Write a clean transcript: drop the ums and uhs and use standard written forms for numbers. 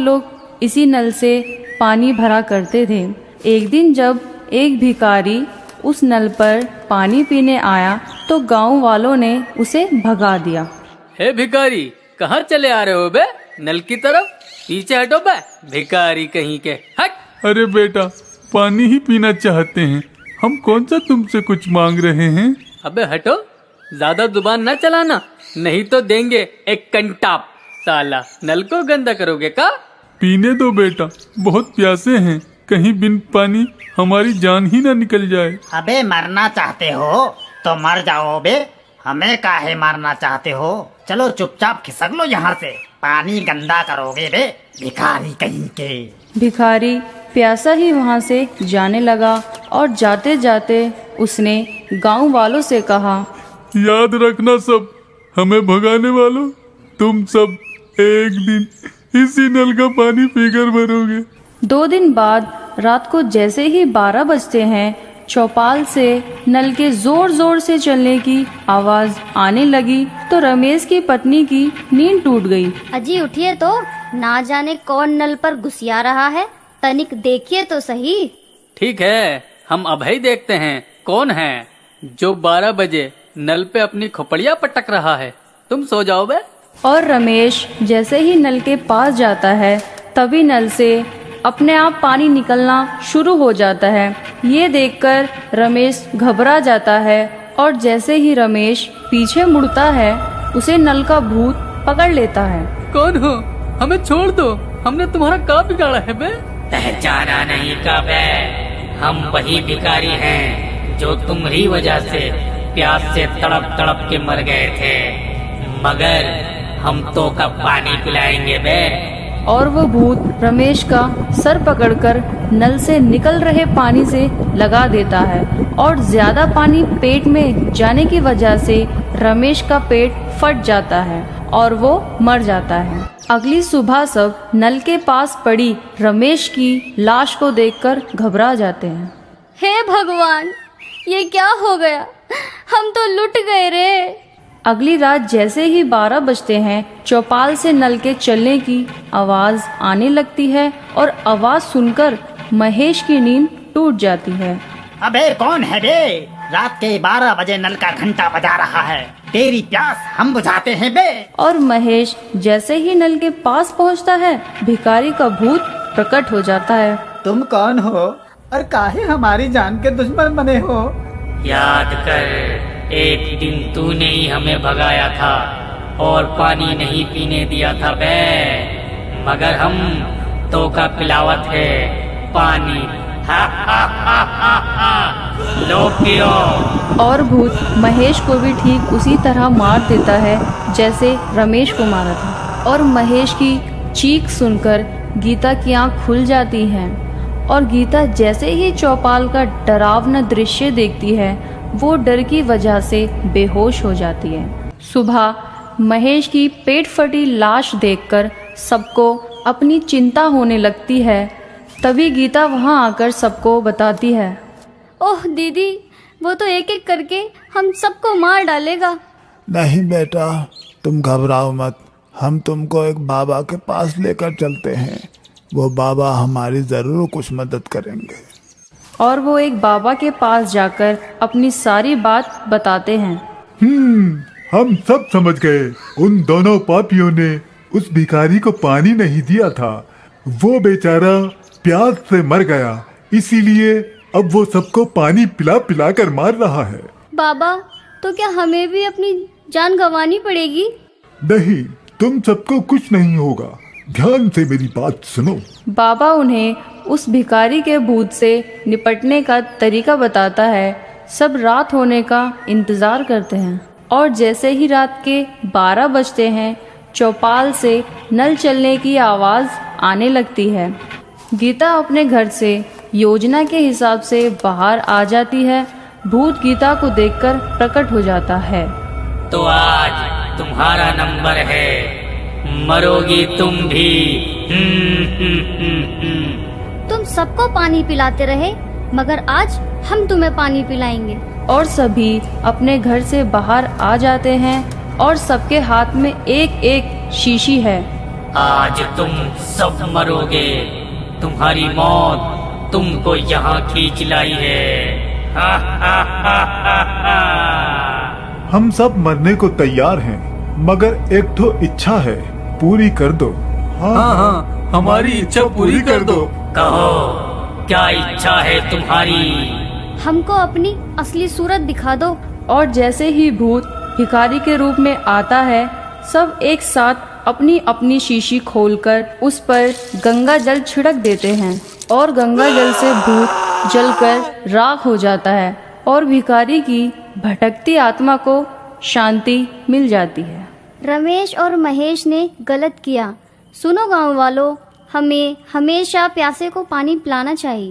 लोग इसी नल से पानी भरा करते थे। एक दिन जब एक भिखारी उस नल पर पानी पीने आया तो गांव वालों ने उसे भगा दिया। हे भिखारी, कहाँ चले आ रहे हो बे? नल की तरफ पीछे हटो बे, भिखारी कहीं के, हट। अरे बेटा, पानी ही पीना चाहते हैं, हम कौन सा तुमसे कुछ मांग रहे हैं। अबे हटो, ज्यादा जुबान न चलाना, नहीं तो देंगे एक कंटाप। साला नल को गंदा करोगे का? पीने दो बेटा, बहुत प्यासे हैं, कहीं बिन पानी हमारी जान ही ना निकल जाए। अबे मरना चाहते हो तो मर जाओ बे, हमें काहे मारना चाहते हो? चलो चुपचाप खिसक लो यहाँ से, पानी गंदा करोगे बे, भिखारी कहीं के। भिखारी प्यासा ही वहाँ से जाने लगा और जाते जाते उसने गांव वालों से कहा, याद रखना सब, हमें भगाने वालों, तुम सब एक दिन इसी नल का पानी पीकर मरोगे। 2 दिन बाद रात को जैसे ही 12 बजते हैं, चौपाल से नल के जोर जोर से चलने की आवाज आने लगी तो रमेश की पत्नी की नींद टूट गई। अजी उठिए तो, ना जाने कौन नल पर घुसिया रहा है, तनिक देखिए तो सही। ठीक है, हम अभी देखते हैं कौन है जो 12 बजे नल पे अपनी खोपड़िया पटक रहा है। तुम सो जाओ बे। और रमेश जैसे ही नल के पास जाता है तभी नल से अपने आप पानी निकलना शुरू हो जाता है। ये देखकर रमेश घबरा जाता है और जैसे ही रमेश पीछे मुड़ता है उसे नल का भूत पकड़ लेता है। कौन हो? हमें छोड़ दो, हमने तुम्हारा क्या बिगाड़ा है बे? पहचाना नहीं का बे, हम वही भिखारी हैं जो तुम्हारी वजह से प्यास से तड़प तड़प के मर गए थे, मगर हम तो कब पानी पिलाएंगे बे। और वो भूत रमेश का सर पकड़कर नल से निकल रहे पानी से लगा देता है और ज्यादा पानी पेट में जाने की वजह से रमेश का पेट फट जाता है और वो मर जाता है। अगली सुबह सब नल के पास पड़ी रमेश की लाश को देखकर घबरा जाते हैं। हे भगवान, ये क्या हो गया, हम तो लुट गए रे। अगली रात जैसे ही 12 बजते हैं, चौपाल से नल के चलने की आवाज आने लगती है और आवाज सुनकर महेश की नींद टूट जाती है। अबे कौन है बे? रात के 12 बजे नल का घंटा बजा रहा है, तेरी प्यास हम बुझाते हैं बे। और महेश जैसे ही नल के पास पहुंचता है, भिखारी का भूत प्रकट हो जाता है। तुम कौन हो और काहे हमारी जान के दुश्मन बने हो? याद कर, एक दिन तूने ही हमें भगाया था और पानी नहीं पीने दिया था बे, मगर हम तो का पिलावत है पानी। हा हा हा हा हा, लो पियो। और भूत महेश को भी ठीक उसी तरह मार देता है जैसे रमेश को मारा था। और महेश की चीख सुनकर गीता की आंख खुल जाती है और गीता जैसे ही चौपाल का डरावना दृश्य देखती है वो डर की वजह से बेहोश हो जाती है। सुबह महेश की पेट फटी लाश देखकर सबको अपनी चिंता होने लगती है। तभी गीता वहां आकर सबको बताती है, ओह दीदी, वो तो एक एक करके हम सबको मार डालेगा। नहीं बेटा, तुम घबराओ मत, हम तुमको एक बाबा के पास लेकर चलते हैं, वो बाबा हमारी जरूर कुछ मदद करेंगे। और वो एक बाबा के पास जाकर अपनी सारी बात बताते हैं। हम सब समझ गए, उन दोनों पापियों ने उस भिखारी को पानी नहीं दिया था, वो बेचारा प्यास से मर गया, इसीलिए अब वो सबको पानी पिला पिला कर मार रहा है। बाबा, तो क्या हमें भी अपनी जान गंवानी पड़ेगी? नहीं, तुम सबको कुछ नहीं होगा, ध्यान से मेरी बात सुनो। बाबा उन्हें उस भिखारी के भूत से निपटने का तरीका बताता है। सब रात होने का इंतजार करते हैं और जैसे ही रात के 12 बजते हैं, चौपाल से नल चलने की आवाज आने लगती है। गीता अपने घर से योजना के हिसाब से बाहर आ जाती है। भूत गीता को देखकर प्रकट हो जाता है। तो आज तुम्हारा नंबर है, मरोगी तुम भी। तुम सबको पानी पिलाते रहे, मगर आज हम तुम्हें पानी पिलाएंगे। और सभी अपने घर से बाहर आ जाते हैं और सबके हाथ में एक एक शीशी है। आज तुम सब मरोगे। तुम्हारी मौत तुमको यहाँ खींच लाई है। हा हा हा हा हा। हम सब मरने को तैयार हैं, मगर एक तो इच्छा है, पूरी कर दो। हाँ, हमारी इच्छा पूरी कर दो। कहो, क्या इच्छा है तुम्हारी? हमको अपनी असली सूरत दिखा दो। और जैसे ही भूत भिखारी के रूप में आता है, सब एक साथ अपनी अपनी शीशी खोलकर उस पर गंगा जल छिड़क देते हैं और गंगा जल से भूत जलकर राख हो जाता है और भिखारी की भटकती आत्मा को शांति मिल जाती है। रमेश और महेश ने गलत किया। सुनो गांव वालों, हमें हमेशा प्यासे को पानी पिलाना चाहिए।